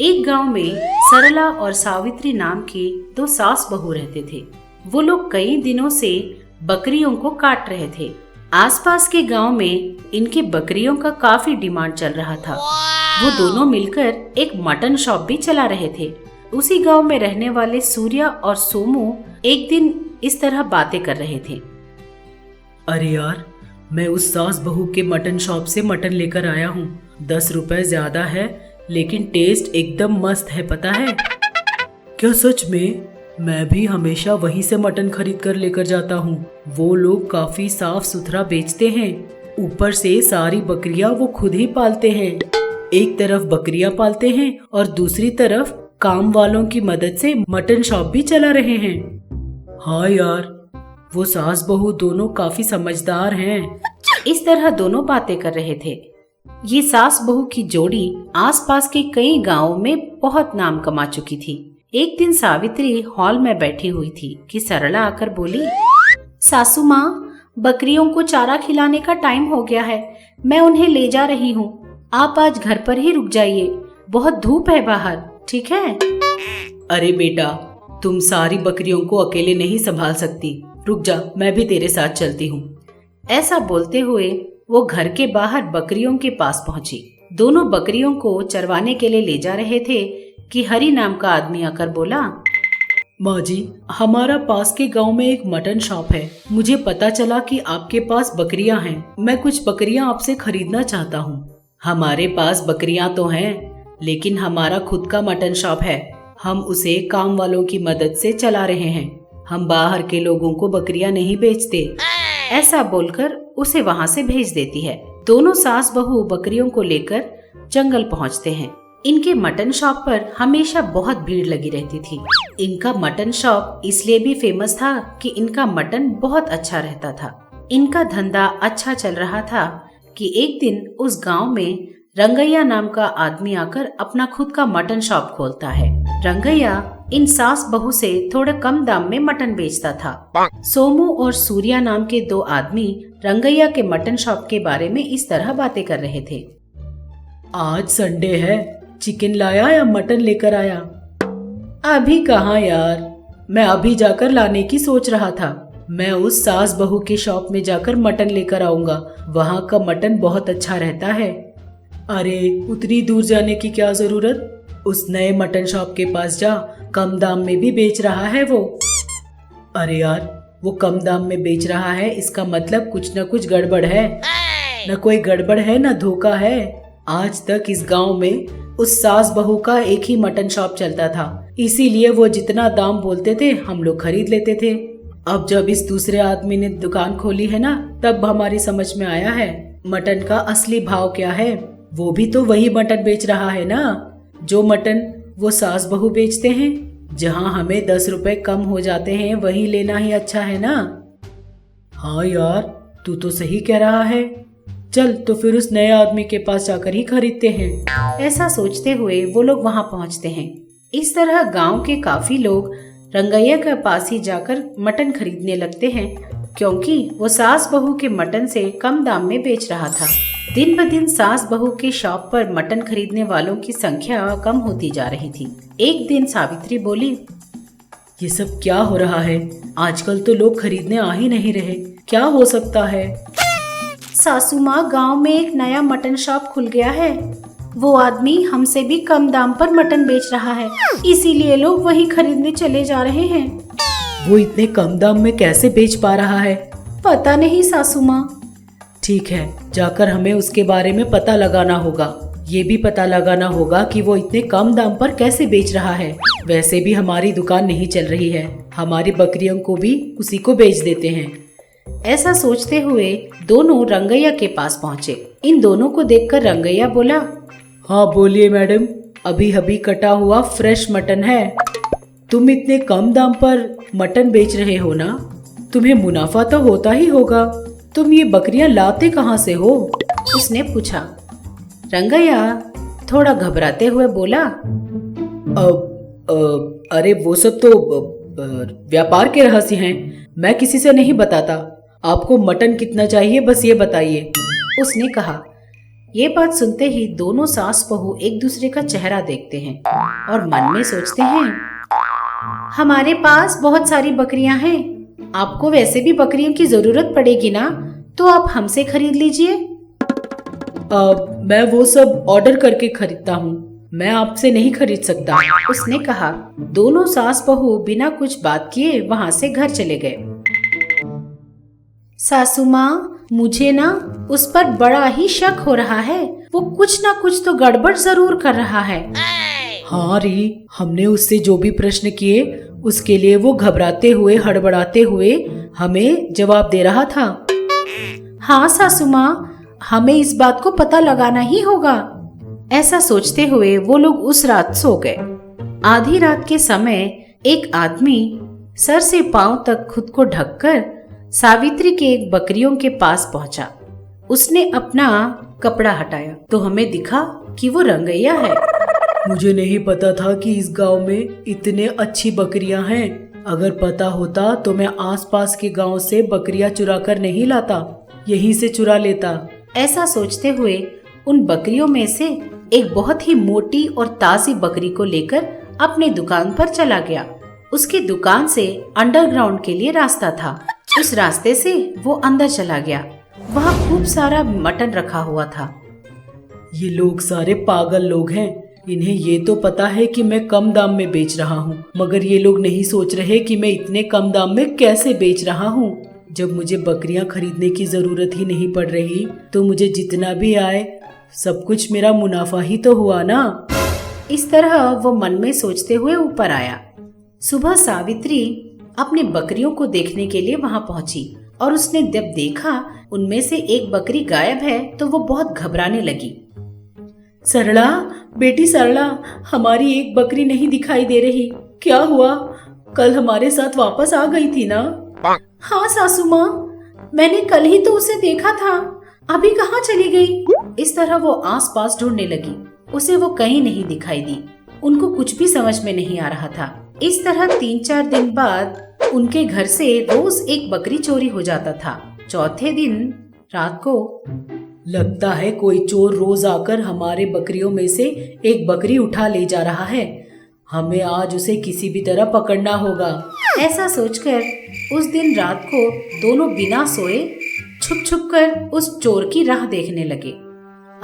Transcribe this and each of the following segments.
एक गांव में सरला और सावित्री नाम के दो सास बहू रहते थे। वो लोग कई दिनों से बकरियों को काट रहे थे। आसपास के गांव में इनके बकरियों का काफी डिमांड चल रहा था। वो दोनों मिलकर एक मटन शॉप भी चला रहे थे। उसी गांव में रहने वाले सूर्या और सोमू एक दिन इस तरह बातें कर रहे थे। अरे यार, मैं उस सास बहू के मटन शॉप से मटन लेकर आया हूँ। 10 रुपए ज्यादा है, लेकिन टेस्ट एकदम मस्त है, पता है? क्या सच में? मैं भी हमेशा वहीं से मटन खरीद कर लेकर जाता हूँ। वो लोग काफी साफ सुथरा बेचते हैं। ऊपर से सारी बकरियां वो खुद ही पालते हैं। एक तरफ बकरियां पालते हैं और दूसरी तरफ काम वालों की मदद से मटन शॉप भी चला रहे हैं। हाँ यार, वो सास बहू दोनों काफी समझदार हैं। इस तरह दोनों बातें कर रहे थे। ये सास बहू की जोड़ी आसपास के कई गांवों में बहुत नाम कमा चुकी थी। एक दिन सावित्री हॉल में बैठी हुई थी कि सरला आकर बोली, सासू माँ, बकरियों को चारा खिलाने का टाइम हो गया है। मैं उन्हें ले जा रही हूँ। आप आज घर पर ही रुक जाइए, बहुत धूप है बाहर, ठीक है? अरे बेटा, तुम सारी बकरियों को अकेले नहीं संभाल सकती। रुक जा, मैं भी तेरे साथ चलती हूँ। ऐसा बोलते हुए वो घर के बाहर बकरियों के पास पहुंची। दोनों बकरियों को चरवाने के लिए ले जा रहे थे कि हरि नाम का आदमी आकर बोला, माँ जी, हमारा पास के गांव में एक मटन शॉप है। मुझे पता चला कि आपके पास बकरियां हैं। मैं कुछ बकरियां आपसे खरीदना चाहता हूँ। हमारे पास बकरियां तो हैं, लेकिन हमारा खुद का मटन शॉप है। हम उसे काम वालों की मदद से चला रहे हैं। हम बाहर के लोगों को बकरियां नहीं बेचते। ऐसा बोलकर उसे वहाँ से भेज देती है। दोनों सास बहू बकरियों को लेकर जंगल पहुँचते हैं। इनके मटन शॉप पर हमेशा बहुत भीड़ लगी रहती थी। इनका मटन शॉप इसलिए भी फेमस था कि इनका मटन बहुत अच्छा रहता था। इनका धंधा अच्छा चल रहा था कि एक दिन उस गांव में रंगैया नाम का आदमी आकर अपना खुद का मटन शॉप खोलता है। रंगैया इन सास बहू से थोड़े कम दाम में मटन बेचता था। सोमू और सूर्या नाम के दो आदमी रंगैया के मटन शॉप के बारे में इस तरह बातें कर रहे थे। आज संडे है, चिकन लाया या मटन लेकर आया? अभी कहाँ यार, मैं अभी जाकर लाने की सोच रहा था। मैं उस सास बहू के शॉप में जाकर मटन लेकर आऊंगा। वहाँ का मटन बहुत अच्छा रहता है। अरे उतनी दूर जाने की क्या जरूरत? उस नए मटन शॉप के पास जा, कम दाम में भी बेच रहा है वो। अरे यार, वो कम दाम में बेच रहा है, इसका मतलब कुछ न कुछ गड़बड़ है। न कोई गड़बड़ है न धोखा है। आज तक इस गांव में उस सास बहू का एक ही मटन शॉप चलता था, इसीलिए वो जितना दाम बोलते थे हम लोग खरीद लेते थे। अब जब इस दूसरे आदमी ने दुकान खोली है ना, तब हमारी समझ में आया है मटन का असली भाव क्या है। वो भी तो वही मटन बेच रहा है ना, जो मटन वो सास बहू बेचते हैं। जहाँ हमें 10 रुपए कम हो जाते हैं, वही लेना ही अच्छा है ना। हाँ यार, तू तो सही कह रहा है। चल तो फिर उस नए आदमी के पास जाकर ही खरीदते हैं। ऐसा सोचते हुए वो लोग वहाँ पहुँचते हैं। इस तरह गांव के काफी लोग रंगैया के पास ही जाकर मटन खरीदने लगते हैं, क्योंकि वो सास बहू के मटन से कम दाम में बेच रहा था। दिन ब दिन सास बहू के शॉप पर मटन खरीदने वालों की संख्या कम होती जा रही थी। एक दिन सावित्री बोली, ये सब क्या हो रहा है? आजकल तो लोग खरीदने आ ही नहीं रहे। क्या हो सकता है? सासू माँ, गाँव में एक नया मटन शॉप खुल गया है। वो आदमी हमसे भी कम दाम पर मटन बेच रहा है, इसीलिए लोग वही खरीदने चले जा रहे हैं। वो इतने कम दाम में कैसे बेच पा रहा है? पता नहीं सासू माँ। ठीक है, जाकर हमें उसके बारे में पता लगाना होगा। ये भी पता लगाना होगा कि वो इतने कम दाम पर कैसे बेच रहा है। वैसे भी हमारी दुकान नहीं चल रही है, हमारी बकरियों को भी उसी को बेच देते हैं। ऐसा सोचते हुए दोनों रंगैया के पास पहुँचे। इन दोनों को देखकर रंगैया बोला, हाँ बोलिए मैडम, अभी अभी कटा हुआ फ्रेश मटन है। तुम इतने कम दाम पर मटन बेच रहे हो ना, तुम्हें मुनाफा तो होता ही होगा। तुम ये बकरियां लाते कहाँ से हो? उसने पूछा। रंगैया थोड़ा घबराते हुए बोला, अरे वो सब तो व्यापार के रहस्य हैं, मैं किसी से नहीं बताता। आपको मटन कितना चाहिए बस ये बताइए। उसने कहा। ये बात सुनते ही दोनों सास बहू एक दूसरे का चेहरा देखते हैं और मन में सोचते हैं, हमारे पास बहुत सारी बकरियां हैं, आपको वैसे भी बकरियों की जरूरत पड़ेगी ना, तो आप हमसे खरीद लीजिए। मैं वो सब ऑर्डर करके खरीदता हूँ, मैं आपसे नहीं खरीद सकता, उसने कहा। दोनों सास बहू बिना कुछ बात किए वहाँ से घर चले गए। सासू माँ, मुझे ना उस पर बड़ा ही शक हो रहा है, वो कुछ ना कुछ तो गड़बड़ जरूर कर रहा है। हाँ री, हमने उससे जो भी प्रश्न किए उसके लिए वो घबराते हुए हड़बड़ाते हुए हमें जवाब दे रहा था। हाँ सासू माँ, हमें इस बात को पता लगाना ही होगा। ऐसा सोचते हुए वो लोग उस रात सो गए। आधी रात के समय एक आदमी सर से पांव तक खुद को ढककर सावित्री के एक बकरियों के पास पहुंचा। उसने अपना कपड़ा हटाया तो हमें दिखा कि वो रंगैया है। मुझे नहीं पता था कि इस गांव में इतने अच्छी बकरियां हैं। अगर पता होता तो मैं आसपास के गांव से बकरियां चुरा कर नहीं लाता, यहीं से चुरा लेता। ऐसा सोचते हुए उन बकरियों में से एक बहुत ही मोटी और ताजी बकरी को लेकर अपने दुकान पर चला गया। उसकी दुकान से अंडरग्राउंड के लिए रास्ता था। उस रास्ते से वो अंदर चला गया। वहाँ खूब सारा मटन रखा हुआ था। ये लोग सारे पागल लोग हैं। इन्हें ये तो पता है कि मैं कम दाम में बेच रहा हूँ, मगर ये लोग नहीं सोच रहे कि मैं इतने कम दाम में कैसे बेच रहा हूँ। जब मुझे बकरियां खरीदने की जरूरत ही नहीं पड़ रही तो मुझे जितना भी आए सब कुछ मेरा मुनाफा ही तो हुआ ना। इस तरह वो मन में सोचते हुए ऊपर आया। सुबह सावित्री अपने बकरियों को देखने के लिए वहाँ पहुँची और उसने जब देखा उनमें से एक बकरी गायब है तो वो बहुत घबराने लगी। सरला, बेटी सरला, हमारी एक बकरी नहीं दिखाई दे रही, क्या हुआ? कल हमारे साथ वापस आ गई थी ना? हाँ सासू माँ, मैंने कल ही तो उसे देखा था, अभी कहाँ चली गई? इस तरह वो आसपास ढूंढने लगी, उसे वो कहीं नहीं दिखाई दी। उनको कुछ भी समझ में नहीं आ रहा था। इस तरह 3-4 दिन बाद उनके घर से रोज एक बकरी चोरी हो जाता था। चौथे दिन रात को लगता है कोई चोर रोज आकर हमारे बकरियों में से एक बकरी उठा ले जा रहा है। हमें आज उसे किसी भी तरह पकड़ना होगा। ऐसा सोचकर उस दिन रात को दोनों बिना सोए छुप छुप कर उस चोर की राह देखने लगे।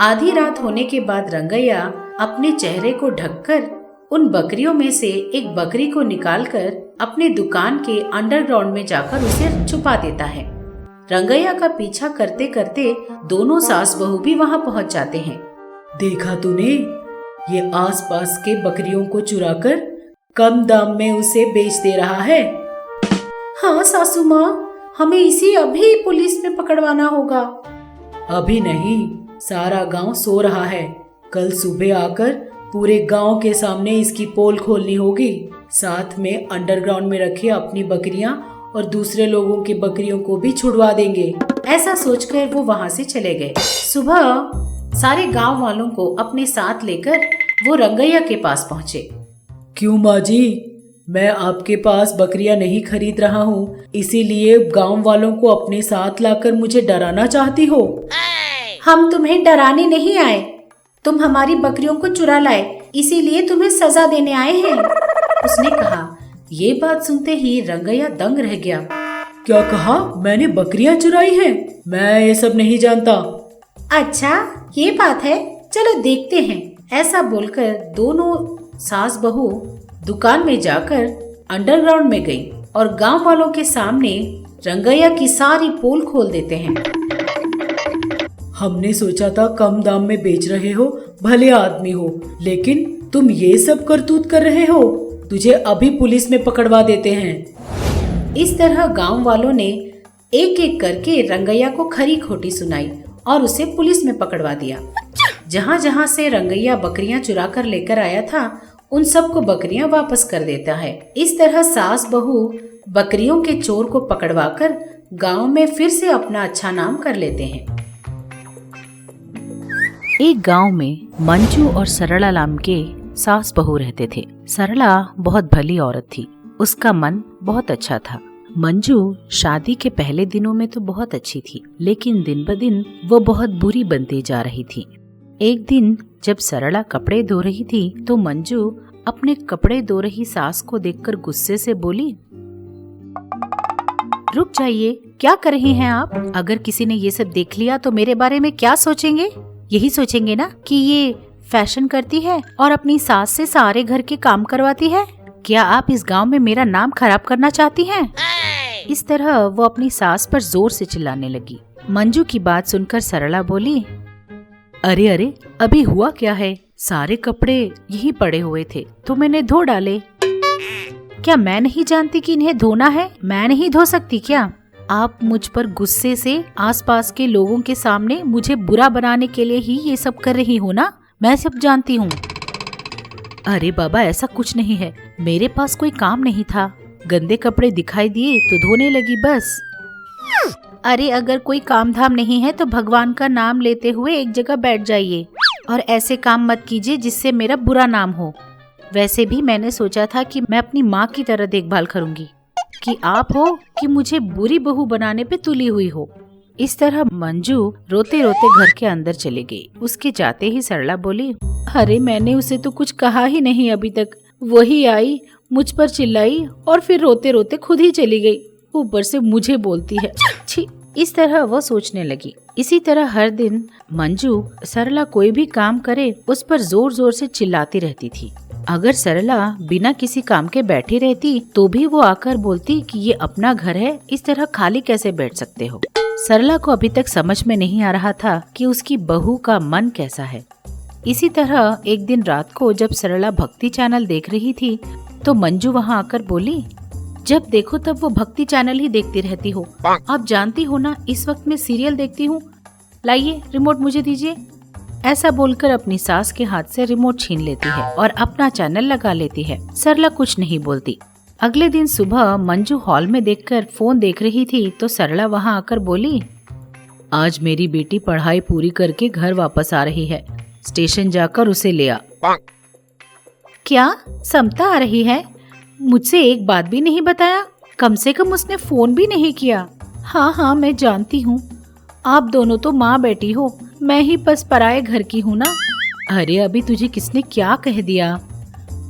आधी रात होने के बाद रंगैया अपने चेहरे को ढककर उन बकरियों में से एक बकरी को निकालकर अपने दुकान के अंडरग्राउंड में जाकर उसे छुपा देता है। रंगैया का पीछा करते करते दोनों सास बहू भी वहां पहुंच जाते हैं। देखा तूने, ये आसपास के बकरियों को चुराकर कम दाम में उसे बेच दे रहा है। हाँ सासू माँ, हमें इसी अभी पुलिस में पकड़वाना होगा। अभी नहीं, सारा गांव सो रहा है। कल सुबह आकर पूरे गांव के सामने इसकी पोल खोलनी होगी। साथ में अंडरग्राउंड में रखे अपनी बकरियां और दूसरे लोगों की बकरियों को भी छुड़वा देंगे। ऐसा सोचकर वो वहाँ से चले गए। सुबह सारे गांव वालों को अपने साथ लेकर वो रंगैया के पास पहुँचे। क्यों माँ जी, मैं आपके पास बकरियां नहीं खरीद रहा हूँ, इसीलिए गांव वालों को अपने साथ लाकर मुझे डराना चाहती हो? हम तुम्हें डराने नहीं आए, तुम हमारी बकरियों को चुरा लाए, इसीलिए तुम्हें सजा देने आए हैं, उसने कहा। ये बात सुनते ही रंगैया दंग रह गया। क्या कहा? मैंने बकरियां चुराई हैं? मैं ये सब नहीं जानता। अच्छा ये बात है, चलो देखते हैं। ऐसा बोलकर दोनों सास बहू दुकान में जाकर अंडरग्राउंड में गई और गांव वालों के सामने रंगैया की सारी पोल खोल देते हैं। हमने सोचा था कम दाम में बेच रहे हो, भले आदमी हो, लेकिन तुम ये सब करतूत कर रहे हो। तुझे अभी पुलिस में पकड़वा देते हैं। इस तरह गांव वालों ने एक एक करके रंगैया को खरी खोटी सुनाई और उसे पुलिस में पकड़वा दिया। जहाँ जहाँ से रंगैया बकरियां चुरा कर लेकर आया था, उन सबको बकरियां वापस कर देता है। इस तरह सास बहू बकरियों के चोर को पकड़वाकर गांव में फिर से अपना अच्छा नाम कर लेते हैं। एक गांव में मंजू और सरला नाम के सास बहू रहते थे। सरला बहुत भली औरत थी, उसका मन बहुत अच्छा था। मंजू शादी के पहले दिनों में तो बहुत अच्छी थी, लेकिन दिन ब दिन वो बहुत बुरी बनती जा रही थी। एक दिन जब सरला कपड़े धो रही थी तो मंजू अपने कपड़े धो रही सास को देखकर गुस्से से बोली, रुक जाइए, क्या कर रही हैं आप? अगर किसी ने ये सब देख लिया तो मेरे बारे में क्या सोचेंगे? यही सोचेंगे ना कि ये फैशन करती है और अपनी सास से सारे घर के काम करवाती है। क्या आप इस गांव में मेरा नाम खराब करना चाहती हैं? इस तरह वो अपनी सास पर जोर से चिल्लाने लगी। मंजू की बात सुनकर सरला बोली, अरे अरे, अभी हुआ क्या है? सारे कपड़े यही पड़े हुए थे तो मैंने धो डाले। क्या मैं नहीं जानती कि इन्हें धोना है? मैं नहीं धो सकती क्या? आप मुझ पर गुस्से से आसपास के लोगों के सामने मुझे बुरा बनाने के लिए ही ये सब कर रही हो ना? मैं सब जानती हूँ। अरे बाबा, ऐसा कुछ नहीं है, मेरे पास कोई काम नहीं था, गंदे कपड़े दिखाई दिए तो धोने लगी बस। अरे अगर कोई काम धाम नहीं है तो भगवान का नाम लेते हुए एक जगह बैठ जाइए और ऐसे काम मत कीजिए जिससे मेरा बुरा नाम हो। वैसे भी मैंने सोचा था कि मैं अपनी माँ की तरह देखभाल करूंगी, कि आप हो कि मुझे बुरी बहू बनाने पे तुली हुई हो। इस तरह मंजू रोते रोते घर के अंदर चली गई। उसके जाते ही सरला बोली, अरे मैंने उसे तो कुछ कहा ही नहीं अभी तक, वही आई, मुझ पर चिल्लाई और फिर रोते रोते खुद ही चली गई, ऊपर से मुझे बोलती है, छी। इस तरह वो सोचने लगी। इसी तरह हर दिन मंजू सरला कोई भी काम करे उस पर जोर जोर से चिल्लाती रहती थी। अगर सरला बिना किसी काम के बैठी रहती तो भी वो आकर बोलती कि ये अपना घर है, इस तरह खाली कैसे बैठ सकते हो। सरला को अभी तक समझ में नहीं आ रहा था कि उसकी बहू का मन कैसा है। इसी तरह एक दिन रात को जब सरला भक्ति चैनल देख रही थी तो मंजू वहाँ आकर बोली, जब देखो तब वो भक्ति चैनल ही देखती रहती हो। आप जानती हो ना इस वक्त मैं सीरियल देखती हूँ, लाइए रिमोट मुझे दीजिए। ऐसा बोलकर अपनी सास के हाथ से रिमोट छीन लेती है और अपना चैनल लगा लेती है। सरला कुछ नहीं बोलती। अगले दिन सुबह मंजू हॉल में देखकर फोन देख रही थी तो सरला वहाँ आकर बोली, आज मेरी बेटी पढ़ाई पूरी करके घर वापस आ रही है, स्टेशन जाकर उसे ले आ। क्या समता आ रही है? मुझसे एक बात भी नहीं बताया, कम से कम उसने फोन भी नहीं किया। हाँ मैं जानती हूँ, आप दोनों तो माँ बेटी हो, मैं ही बस पराये घर की हूँ ना। अरे अभी तुझे किसने क्या कह दिया?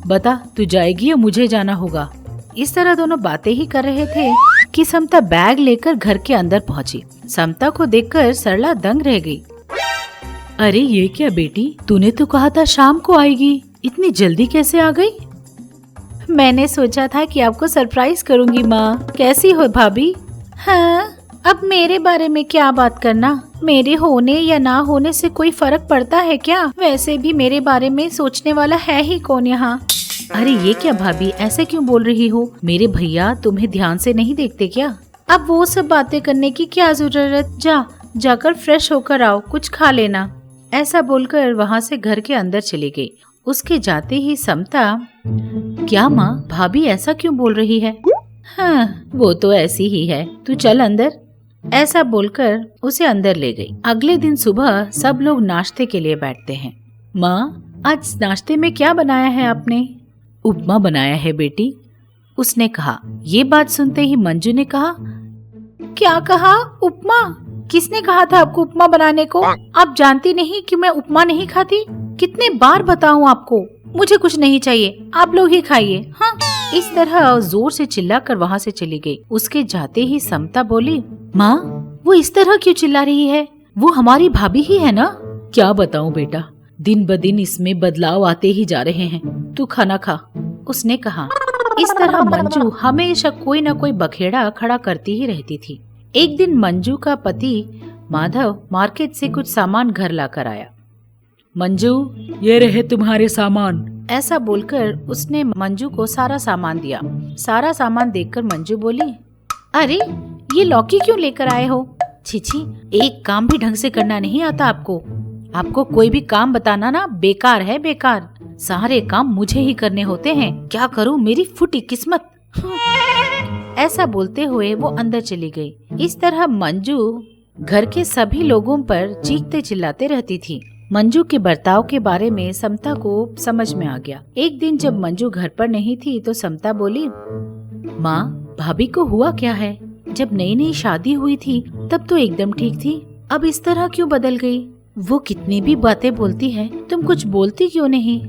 बता, तू जाएगी या मुझे जाना होगा? इस तरह दोनों बातें ही कर रहे थे कि समता बैग लेकर घर के अंदर पहुंची। समता को देखकर सरला दंग रह गई। अरे ये क्या बेटी, तूने तो कहा था शाम को आएगी, इतनी जल्दी कैसे आ गई? मैंने सोचा था कि आपको सरप्राइज करूंगी माँ। कैसी हो भाभी? हाँ, अब मेरे बारे में क्या बात करना, मेरे होने या ना होने से कोई फर्क पड़ता है क्या? वैसे भी मेरे बारे में सोचने वाला है ही कौन यहाँ। अरे ये क्या भाभी, ऐसे क्यों बोल रही हो? मेरे भैया तुम्हें ध्यान से नहीं देखते क्या? अब वो सब बातें करने की क्या जरूरत, जाकर फ्रेश होकर आओ, कुछ खा लेना। ऐसा बोलकर वहाँ से घर के अंदर चली गई। उसके जाते ही समता, क्या माँ, भाभी ऐसा क्यों बोल रही है? हाँ, वो तो ऐसी ही है, तू चल अंदर। ऐसा बोलकर उसे अंदर ले गई। अगले दिन सुबह सब लोग नाश्ते के लिए बैठते हैं। माँ, आज नाश्ते में क्या बनाया है आपने? उपमा बनाया है बेटी, उसने कहा। ये बात सुनते ही मंजू ने कहा, क्या कहा? उपमा? किसने कहा था आपको उपमा बनाने को? आप जानती नहीं कि मैं उपमा नहीं खाती? कितने बार बताऊं आपको, मुझे कुछ नहीं चाहिए, आप लोग ही खाइए। हाँ, इस तरह जोर से चिल्लाकर वहाँ से चली गई। उसके जाते ही समता बोली, माँ, वो इस तरह क्यों चिल्ला रही है? वो हमारी भाभी ही है ना? क्या बताऊं बेटा, दिन ब दिन इसमें बदलाव आते ही जा रहे हैं, तू खाना खा, उसने कहा। इस तरह मंजू हमेशा कोई न कोई बखेड़ा खड़ा करती ही रहती थी। एक दिन मंजू का पति माधव मार्केट से कुछ सामान घर लाकर आया। मंजू, ये रहे तुम्हारे सामान। ऐसा बोलकर उसने मंजू को सारा सामान दिया। सारा सामान देखकर मंजू बोली, अरे ये लौकी क्यों लेकर आए हो? छी, एक काम भी ढंग से करना नहीं आता आपको। आपको कोई भी काम बताना ना बेकार है, बेकार। सारे काम मुझे ही करने होते हैं, क्या करूं, मेरी फूटी किस्मत। ऐसा बोलते हुए वो अंदर चली गई। इस तरह मंजू घर के सभी लोगों पर चीखते चिल्लाते रहती थी। मंजू के बर्ताव के बारे में समता को समझ में आ गया। एक दिन जब मंजू घर पर नहीं थी तो समता बोली, माँ, भाभी को हुआ क्या है? जब नई नई शादी हुई थी तब तो एकदम ठीक थी, अब इस तरह क्यों बदल गई? वो कितनी भी बातें बोलती है, तुम कुछ बोलती क्यों नहीं?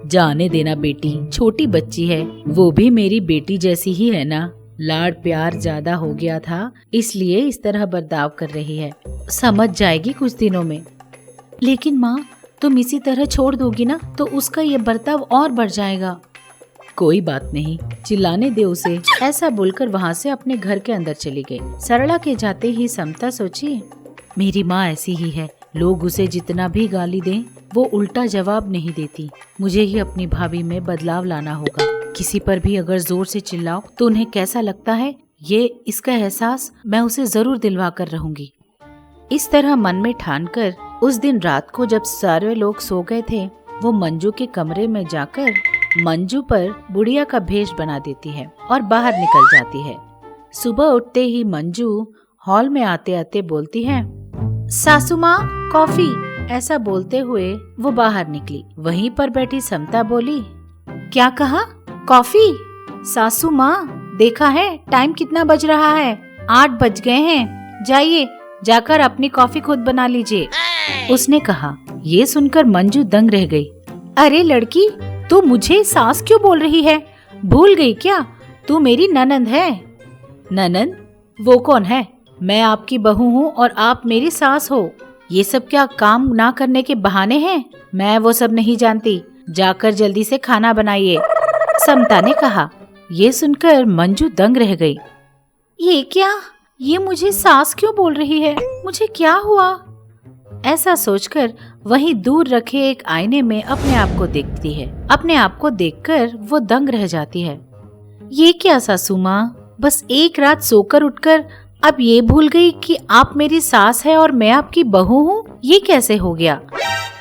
जाने देना बेटी, छोटी बच्ची है, वो भी मेरी बेटी जैसी ही है ना। लाड प्यार ज्यादा हो गया था, इसलिए इस तरह बर्ताव कर रही है। समझ जाएगी कुछ दिनों में। लेकिन माँ, तुम इसी तरह छोड़ दोगी ना तो उसका ये बर्ताव और बढ़ जाएगा। कोई बात नहीं, चिल्लाने दे उसे। ऐसा बोलकर वहाँ से अपने घर के अंदर चली गई। सरला के जाते ही समता सोची, मेरी माँ ऐसी ही है, लोग उसे जितना भी गाली दें वो उल्टा जवाब नहीं देती। मुझे ही अपनी भाभी में बदलाव लाना होगा। किसी पर भी अगर जोर से चिल्लाओ तो उन्हें कैसा लगता है, ये इसका एहसास मैं उसे जरूर दिलवा कर रहूंगी। इस तरह मन में ठानकर उस दिन रात को जब सारे लोग सो गए थे, वो मंजू के कमरे में जाकर मंजू पर बुढ़िया का भेष बना देती है और बाहर निकल जाती है। सुबह उठते ही मंजू हॉल में आते आते बोलती है, सासू माँ कॉफी। ऐसा बोलते हुए वो बाहर निकली। वहीं पर बैठी समता बोली, क्या कहा? कॉफी? सासू माँ, देखा है टाइम कितना बज रहा है? 8 बज गए हैं। जाइए, जाकर अपनी कॉफी खुद बना लीजिए, उसने कहा। ये सुनकर मंजू दंग रह गई। अरे लड़की, तू मुझे सास क्यों बोल रही है? भूल गई क्या? तू मेरी ननंद है। ननंद? वो कौन है? मैं आपकी बहू हूँ और आप मेरी सास हो। ये सब क्या काम ना करने के बहाने हैं? मैं वो सब नहीं जानती। जाकर जल्दी से खाना बनाइए, समता ने कहा। ये सुनकर मंजू दंग रह गई। ये क्या? ये मुझे सास क्यों बोल रही है? मुझे क्या हुआ? ऐसा सोचकर वहीं दूर रखे एक आईने में अपने आप को देखती है। अपने आप को देखकर वो दंग रह जाती है। ये क्या सासू माँ, बस एक रात सोकर उठकर अब ये भूल गई कि आप मेरी सास है और मैं आपकी बहू हूँ? ये कैसे हो गया?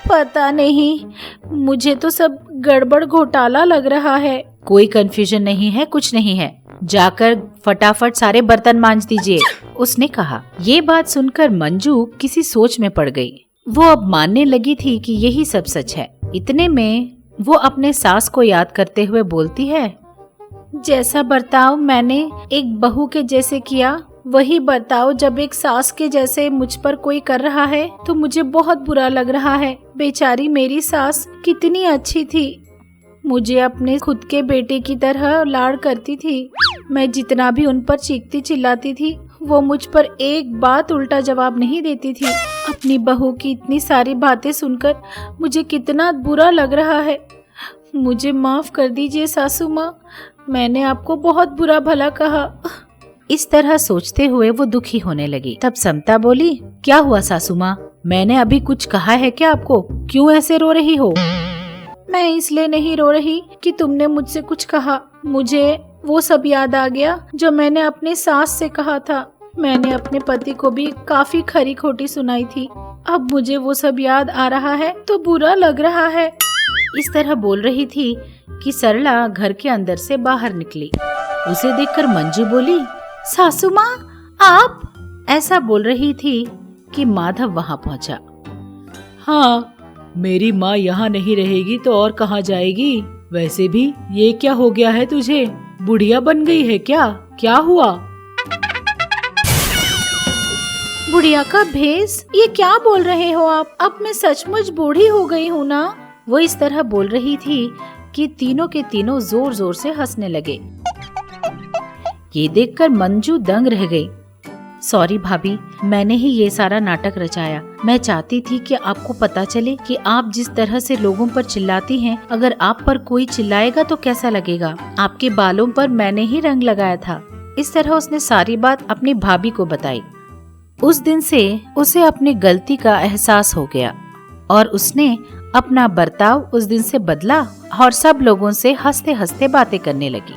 पता नहीं, मुझे तो सब गड़बड़ घोटाला लग रहा है। कोई कंफ्यूजन नहीं है, कुछ नहीं है। जाकर फटाफट सारे बर्तन मांज दीजिए, उसने कहा। ये बात सुनकर मंजू किसी सोच में पड़ गई। वो अब मानने लगी थी कि यही सब सच है। इतने में वो अपने सास को याद करते हुए बोलती है, जैसा बर्ताव मैंने एक बहू के जैसे किया, वही बर्ताव जब एक सास के जैसे मुझ पर कोई कर रहा है तो मुझे बहुत बुरा लग रहा है। बेचारी मेरी सास कितनी अच्छी थी, मुझे अपने खुद के बेटे की तरह लाड़ करती थी। मैं जितना भी उन पर चीखती चिल्लाती थी, वो मुझ पर एक बात उल्टा जवाब नहीं देती थी। अपनी बहू की इतनी सारी बातें सुनकर मुझे कितना बुरा लग रहा है। मुझे माफ कर दीजिए सासू माँ, मैंने आपको बहुत बुरा भला कहा। इस तरह सोचते हुए वो दुखी होने लगी। तब समता बोली, क्या हुआ सासू माँ? मैंने अभी कुछ कहा है क्या आपको? क्यों ऐसे रो रही हो? मैं इसलिए नहीं रो रही कि तुमने मुझसे कुछ कहा। मुझे वो सब याद आ गया जो मैंने अपनी सास से कहा था। मैंने अपने पति को भी काफी खरी खोटी सुनाई थी। अब मुझे वो सब याद आ रहा है तो बुरा लग रहा है। इस तरह बोल रही थी कि सरला घर के अंदर से बाहर निकली। उसे देखकर मंजू बोली, सासू माँ आप? ऐसा बोल रही थी कि माधव वहाँ पहुँचा। हाँ, मेरी माँ यहाँ नहीं रहेगी तो और कहाँ जाएगी? वैसे भी ये क्या हो गया है तुझे? बुढ़िया बन गई है क्या? क्या हुआ? बुढ़िया का भेष? ये क्या बोल रहे हो आप? अब मैं सचमुच बूढ़ी हो गई हूँ ना? वो इस तरह बोल रही थी कि तीनों के तीनों जोर जोर से हंसने लगे। ये देखकर मंजू दंग रह गई। सॉरी भाभी, मैंने ही ये सारा नाटक रचाया। मैं चाहती थी कि आपको पता चले कि आप जिस तरह से लोगों पर चिल्लाती हैं, अगर आप पर कोई चिल्लाएगा तो कैसा लगेगा। आपके बालों पर मैंने ही रंग लगाया था। इस तरह उसने सारी बात अपनी भाभी को बताई। उस दिन से उसे अपनी गलती का एहसास हो गया और उसने अपना बर्ताव उस दिन से बदला और सब लोगों से हंसते हंसते बातें करने लगी।